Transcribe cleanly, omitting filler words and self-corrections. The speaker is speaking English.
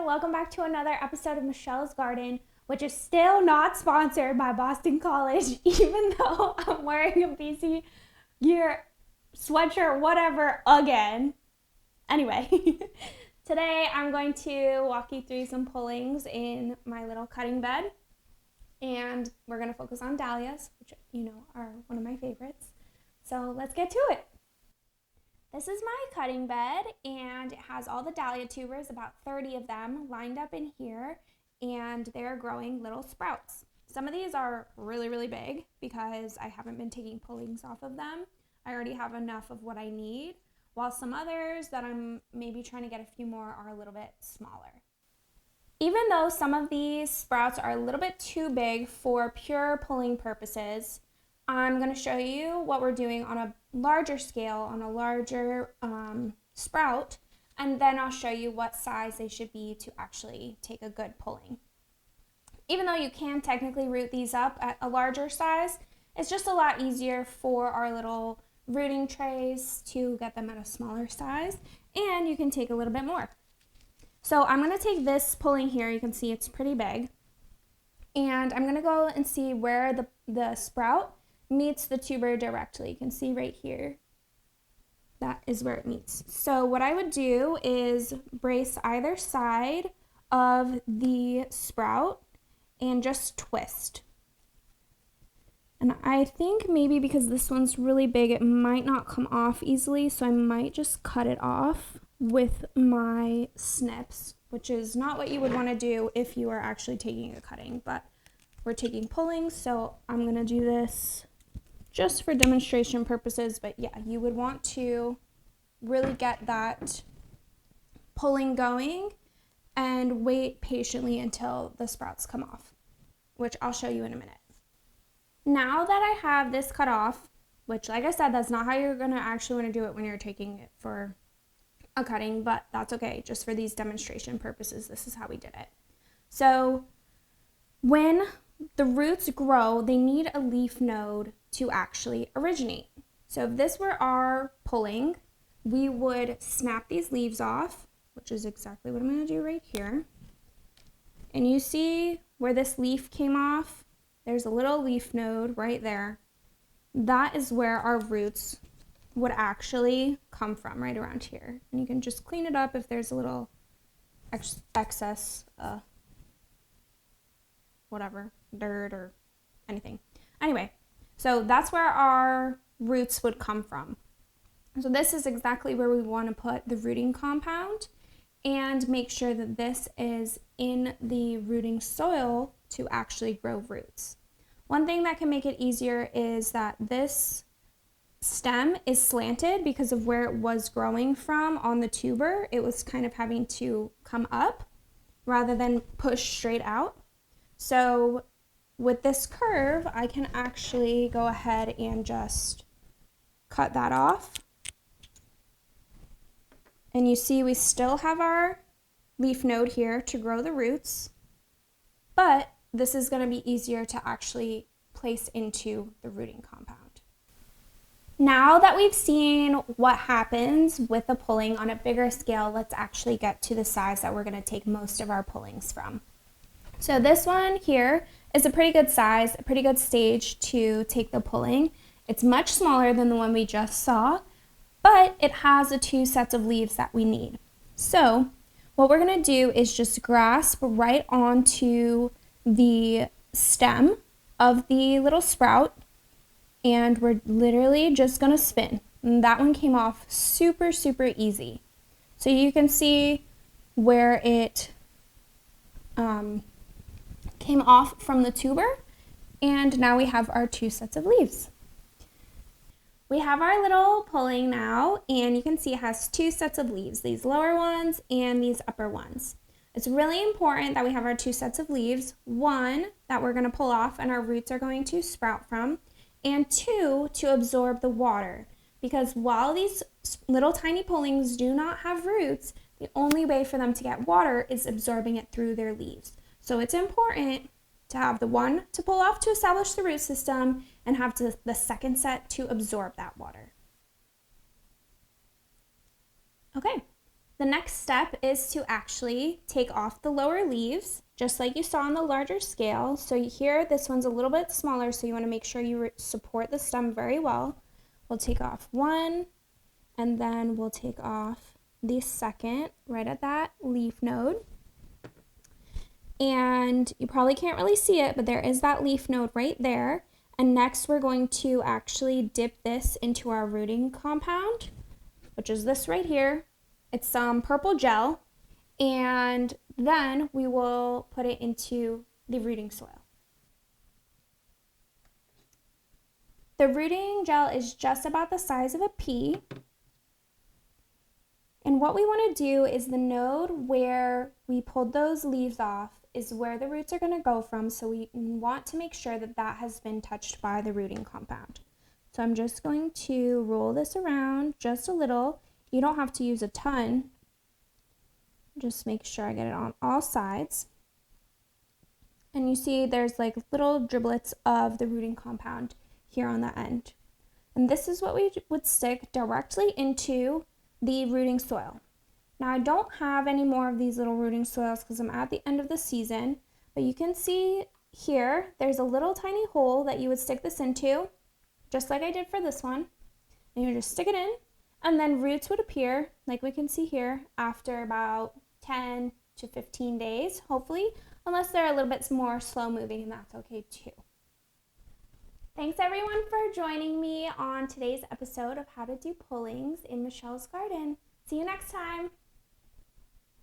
welcome back to another episode of Michelle's Garden, which is still not sponsored by Boston College, even though I'm wearing a BC gear sweatshirt, whatever, again. Anyway, today I'm going to walk you through some pullings in my little cutting bed, and we're going to focus on dahlias, which are one of my favorites. So let's get to it. This is my cutting bed, and it has all the dahlia tubers, about 30 of them, lined up in here, and they're growing little sprouts. Some of these are really, really big because I haven't been taking pullings off of them. I already have enough of what I need, while some others that I'm maybe trying to get a few more are a little bit smaller. Even though some of these sprouts are a little bit too big for pure pulling purposes, I'm going to show you what we're doing on a larger scale, on a larger sprout, and then I'll show you what size they should be to actually take a good pulling. Even though you can technically root these up at a larger size, it's just a lot easier for our little rooting trays to get them at a smaller size, and you can take a little bit more. So I'm going to take this pulling here. You can see it's pretty big, and I'm going to go and see where the sprout meets the tuber directly. You can see right here, that is where it meets. So what I would do is brace either side of the sprout and just twist. And I think maybe because this one's really big, it might not come off easily, so I might just cut it off with my snips, which is not what you would want to do if you are actually taking a cutting, but we're taking pullings, so I'm going to do this just for demonstration purposes. But yeah, you would want to really get that pulling going and wait patiently until the sprouts come off, which I'll show you in a minute. Now that I have this cut off, which like I said, that's not how you're gonna actually want to do it when you're taking it for a cutting, but that's okay. Just for these demonstration purposes, this is how we did it. So when the roots grow, they need a leaf node to actually originate. So if this were our pulling, we would snap these leaves off, which is exactly what I'm going to do right here. And you see where this leaf came off? There's a little leaf node right there. That is where our roots would actually come from, right around here. And you can just clean it up if there's a little excess whatever, dirt or anything. Anyway, so that's where our roots would come from. So this is exactly where we want to put the rooting compound and make sure that this is in the rooting soil to actually grow roots. One thing that can make it easier is that this stem is slanted because of where it was growing from on the tuber. It was kind of having to come up rather than push straight out. So with this curve, I can actually go ahead and just cut that off. And you see we still have our leaf node here to grow the roots, but this is going to be easier to actually place into the rooting compound. Now that we've seen what happens with the pulling on a bigger scale, let's actually get to the size that we're going to take most of our pullings from. So this one here is a pretty good size, a pretty good stage to take the pulling. It's much smaller than the one we just saw, but it has the 2 sets of leaves that we need. So what we're going to do is just grasp right onto the stem of the little sprout, and we're literally just going to spin. And that one came off super, super easy. So you can see where it came off from the tuber, and now we have our 2 sets of leaves. We have our little pulling now, and you can see it has 2 sets of leaves, these lower ones and these upper ones. It's really important that we have our 2 sets of leaves, one that we're going to pull off and our roots are going to sprout from, and 2 to absorb the water, because while these little tiny pullings do not have roots, the only way for them to get water is absorbing it through their leaves. So it's important to have the one to pull off to establish the root system and have the second set to absorb that water. Okay, The next step is to actually take off the lower leaves, just like you saw on the larger scale. So here, this one's a little bit smaller, so you want to make sure you support the stem very well. We'll take off one, and then we'll take off the second right at that leaf node. And you probably can't really see it, but there is that leaf node right there. And next we're going to actually dip this into our rooting compound, which is this right here. It's some purple gel, and then we will put it into the rooting soil. The rooting gel is just about the size of a pea. And what we want to do is the node where we pulled those leaves off is where the roots are going to go from. So we want to make sure that that has been touched by the rooting compound. So I'm just going to roll this around just a little. You don't have to use a ton. Just make sure I get it on all sides. And you see there's like little driblets of the rooting compound here on the end. And this is what we would stick directly into the rooting soil. Now I don't have any more of these little rooting soils because I'm at the end of the season, but you can see here there's a little tiny hole that you would stick this into, just like I did for this one. And you just stick it in, and then roots would appear, like we can see here, after about 10 to 15 days, hopefully, unless they're a little bit more slow moving, and that's okay too. Thanks everyone for joining me on today's episode of How to Do Pullings in Michelle's Garden. See you next time.